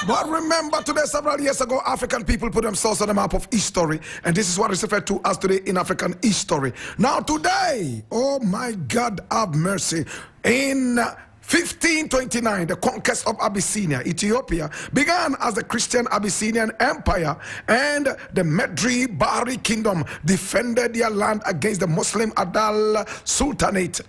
But remember, today, several years ago, African people put themselves on the map of history, and this is what is referred to as today in African history. Now today, oh my God, have mercy, in 1529, the conquest of Abyssinia, Ethiopia, began as the Christian Abyssinian Empire, and the Medri Bahari Kingdom defended their land against the Muslim Adal Sultanate.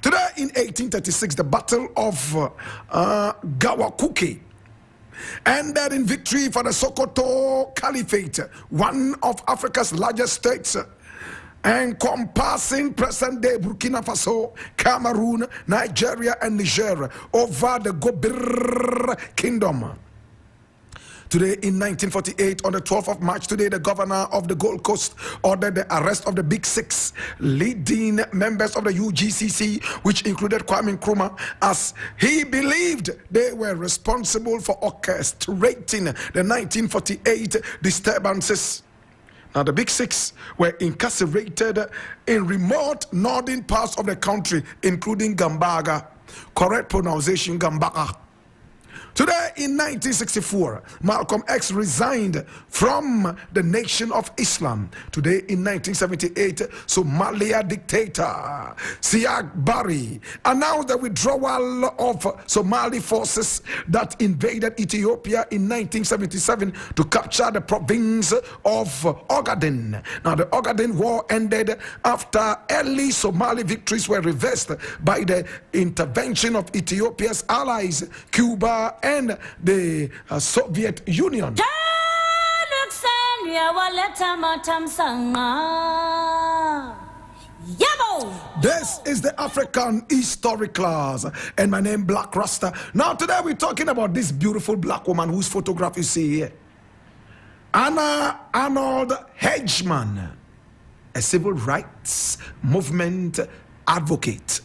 Today, in 1836, the Battle of Gawakuke ended in victory for the Sokoto Caliphate, one of Africa's largest states, encompassing present-day Burkina Faso, Cameroon, Nigeria, and Niger, over the Gobir Kingdom. Today, in 1948, on the 12th of March, today, the governor of the Gold Coast ordered the arrest of the Big Six leading members of the UGCC, which included Kwame Nkrumah, as he believed they were responsible for orchestrating the 1948 disturbances. Now, the Big Six were incarcerated in remote northern parts of the country, including Gambaga. Correct pronunciation, Gambaga. Today, in 1964, Malcolm X resigned from the Nation of Islam. Today, in 1978, Somalia dictator Siad Barre announced the withdrawal of Somali forces that invaded Ethiopia in 1977 to capture the province of Ogaden. Now, the Ogaden War ended after early Somali victories were reversed by the intervention of Ethiopia's allies, Cuba and the Soviet Union. This is the African History class, and my name Blakk Rasta. Now today we're talking about this beautiful black woman whose photograph you see here. Arnold Hedgeman, a civil rights movement advocate.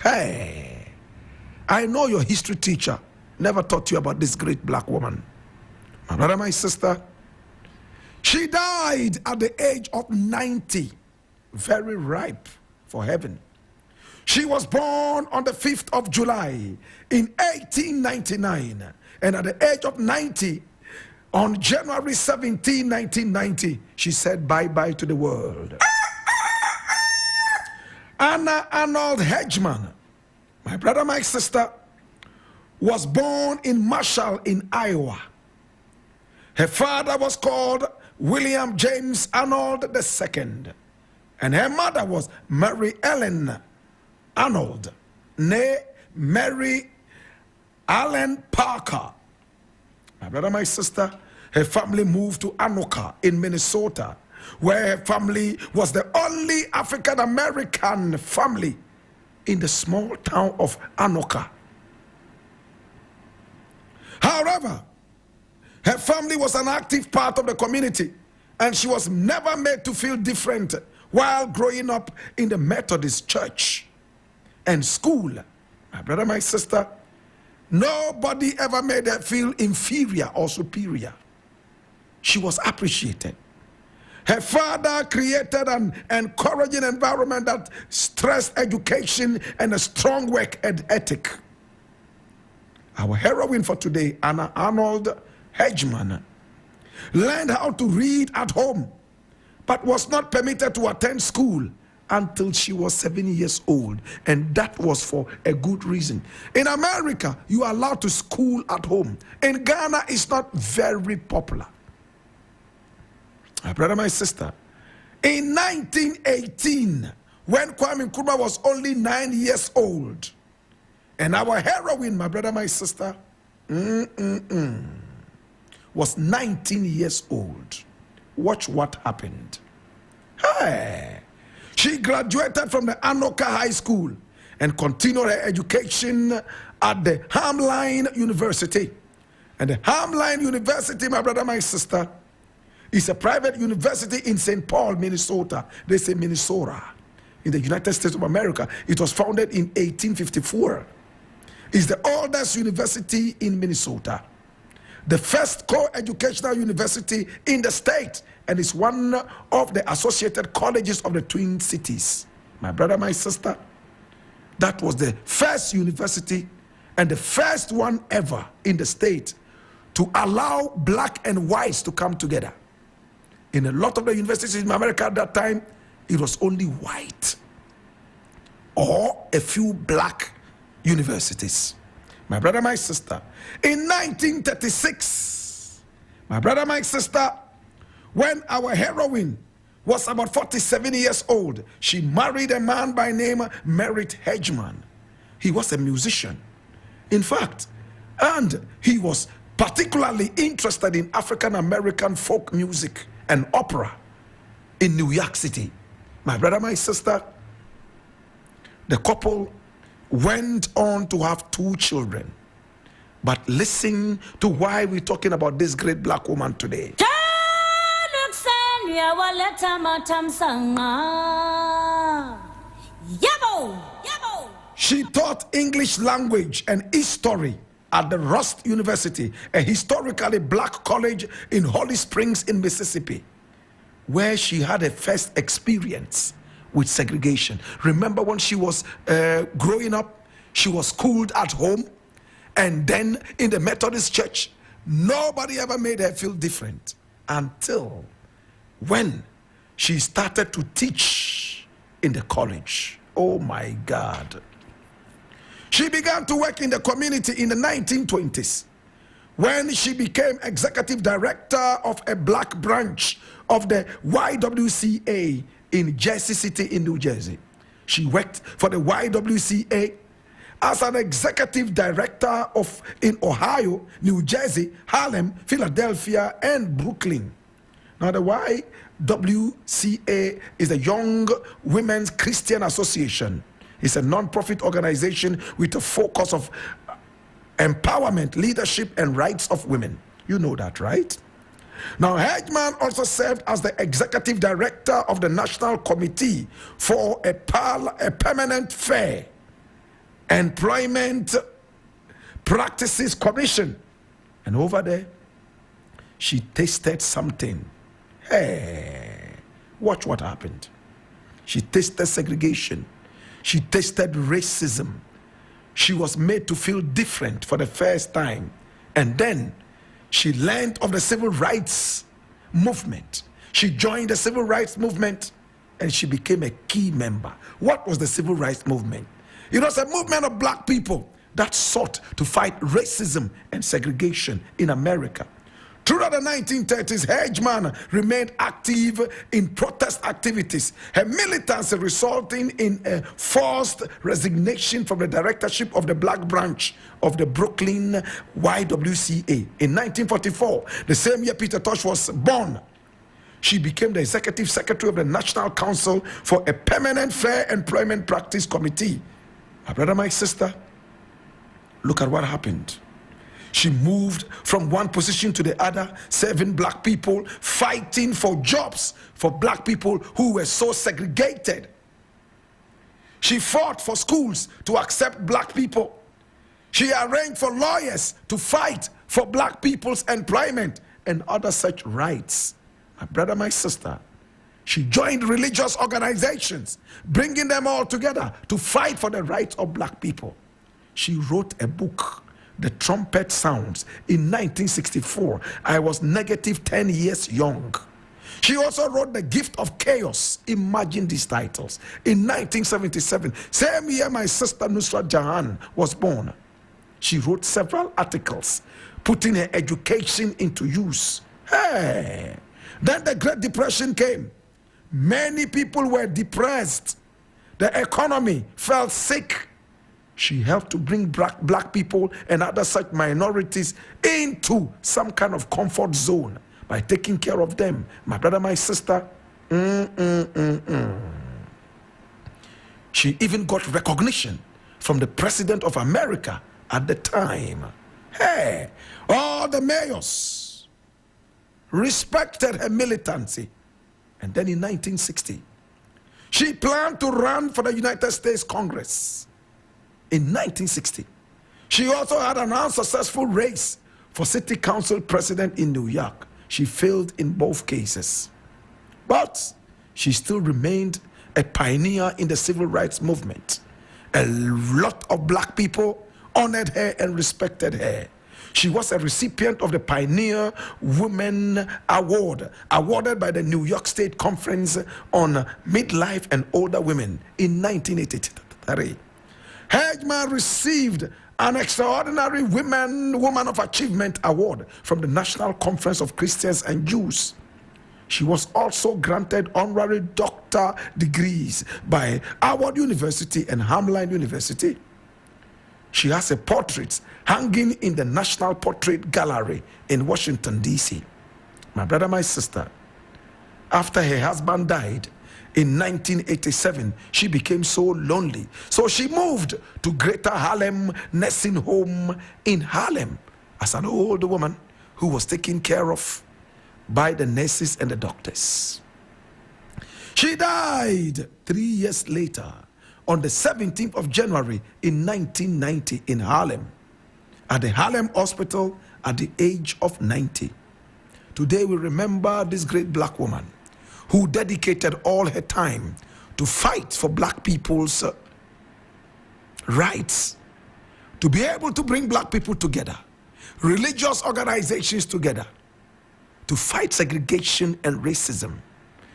Hey, I know your history teacher never taught you about this great black woman. My brother, my sister, she died at the age of 90, very ripe for heaven. She was born on the 5th of July in 1899, and at the age of 90, on January 17, 1990, she said bye-bye to the world. Arnold Hedgeman, my brother, my sister, was born in Marshall in Iowa. Her father was called William James Arnold II, and her mother was Mary Ellen Arnold, née Mary Allen Parker. My brother, my sister, her family moved to Anoka in Minnesota, where her family was the only African-American family in the small town of Anoka. However, her family was an active part of the community, and she was never made to feel different while growing up in the Methodist church and school. My brother, my sister, nobody ever made her feel inferior or superior. She was appreciated. Her father created an encouraging environment that stressed education and a strong work ethic. Our heroine for today, Arnold Hedgeman, learned how to read at home, but was not permitted to attend school until she was 7 years old, and that was for a good reason. In America, you are allowed to school at home. In Ghana, it's not very popular. My brother, my sister, in 1918, when Kwame Nkrumah was only 9 years old, and our heroine, my brother, my sister, was 19 years old. Watch what happened. Hey, she graduated from the Anoka High School and continued her education at the Hamline University. And the Hamline University, my brother, my sister, is a private university in St. Paul, Minnesota. They say Minnesota, in the United States of America. It was founded in 1854. It's the oldest university in Minnesota, the first co-educational university in the state, and is one of the associated colleges of the Twin Cities. My brother, my sister, That was the first university and the first one ever in the state to allow black and whites to come together. In a lot of the universities in America at that time, it was only white or a few black universities. My brother, my sister, in 1936, my brother, my sister, when our heroine was about 47 years old, she married a man by name Merritt Hedgeman. He was a musician, in fact, and he was particularly interested in African American folk music and opera in New York City. My brother, my sister, the couple went on to have 2 children. But listen to why we're talking about this great black woman today. She taught English language and history at the Rust University, a historically black college in Holly Springs in Mississippi, where she had a first experience with segregation. Remember when she was growing up, she was schooled at home, and then in the Methodist church, nobody ever made her feel different until when she started to teach in the college. Oh my God. She began to work in the community in the 1920s when she became executive director of a black branch of the YWCA in Jersey City in New Jersey. She worked for the YWCA as an executive director in Ohio, New Jersey, Harlem, Philadelphia, and Brooklyn. Now the YWCA is the Young Women's Christian Association. It's a non-profit organization with a focus of empowerment, leadership, and rights of women. You know that, right? Now, Hedgeman also served as the executive director of the National Committee for a Permanent Fair Employment Practices Commission. And over there, she tasted something. Hey, watch what happened. She tasted segregation. She tasted racism. She was made to feel different for the first time. And then she learned of the civil rights movement. She joined the civil rights movement and she became a key member. What was the civil rights movement? It was a movement of black people that sought to fight racism and segregation in America. Throughout the 1930s, Hedgeman remained active in protest activities, her militancy resulting in a forced resignation from the directorship of the black branch of the Brooklyn YWCA. In 1944, the same year Peter Tosh was born, she became the executive secretary of the National Council for a Permanent Fair Employment Practice Committee. My brother, my sister, look at what happened. She moved from one position to the other, serving black people, fighting for jobs for black people who were so segregated. She fought for schools to accept black people. She arranged for lawyers to fight for black people's employment and other such rights. My brother, my sister, she joined religious organizations, bringing them all together to fight for the rights of black people. She wrote a book, The Trumpet Sounds, in 1964. I was negative 10 years young. She also wrote The Gift of Chaos. Imagine these titles. In 1977, same year my sister Nusrat Jahan was born. She wrote several articles, putting her education into use. Hey! Then the Great Depression came. Many people were depressed. The economy fell sick. She helped to bring black people and other such minorities into some kind of comfort zone by taking care of them. My brother, my sister, She even got recognition from the President of America at the time. Hey, all the mayors respected her militancy. And then in 1960, she planned to run for the United States Congress. In 1960, she also had an unsuccessful race for city council president in New York. She failed in both cases. But she still remained a pioneer in the civil rights movement A lot of black people honored her and respected her. She was a recipient of the Pioneer Women Award, awarded by the New York State Conference on Midlife and Older Women in 1983. Hedgeman received an Extraordinary Woman of Achievement Award from the National Conference of Christians and Jews. She was also granted honorary doctor degrees by Howard University and Hamline University. She has a portrait hanging in the National Portrait Gallery in Washington, D.C. My brother, my sister, after her husband died in 1987, she became so lonely. So she moved to Greater Harlem Nursing Home in Harlem as an old woman who was taken care of by the nurses and the doctors. She died 3 years later on the 17th of January in 1990 in Harlem, at the Harlem Hospital at the age of 90. Today we remember this great black woman who dedicated all her time to fight for black people's rights, to be able to bring black people together, religious organizations together, to fight segregation and racism.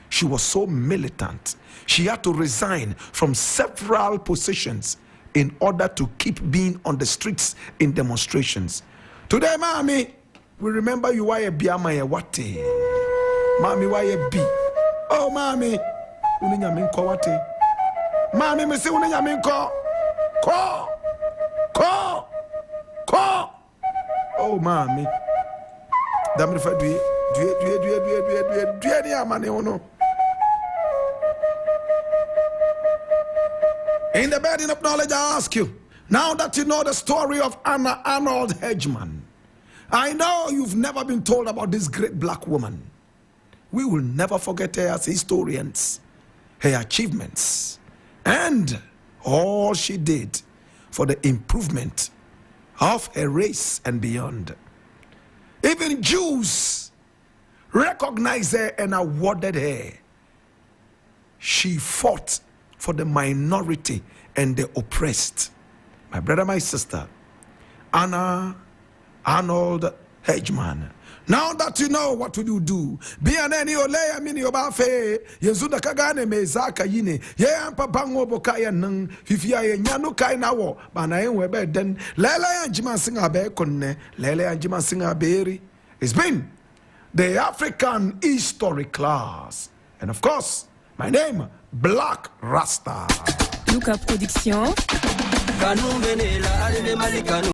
She was so militant. She had to resign from several positions in order to keep being on the streets in demonstrations. Today, Mommy, we remember you were a biama ya wate. Mommy, why a B? Oh, Mommy, unenyaminko wate. Mommy, me say unenyaminko. Ko. Oh, Mommy. Damn if I do it. In the burden of knowledge, I ask you, now that you know the story of Arnold Hedgeman, I know you've never been told about this great black woman. We will never forget her as historians, her achievements, and all she did for the improvement of her race and beyond. Even Jews recognized her and awarded her. She fought for the minority and the oppressed. My brother, my sister, Arnold Hedgeman. Now that you know, what will you do? Be an any olea mini obafe, Yezuda Kagane mezaka yine, ye ampa bango bokaya nung, fifia ye nyanu kai nawo, bana webe den, lele anjima singa be konne, lele anjima singa beri. It's been the African History class. And of course, my name, Blakk Rasta. Luca Production.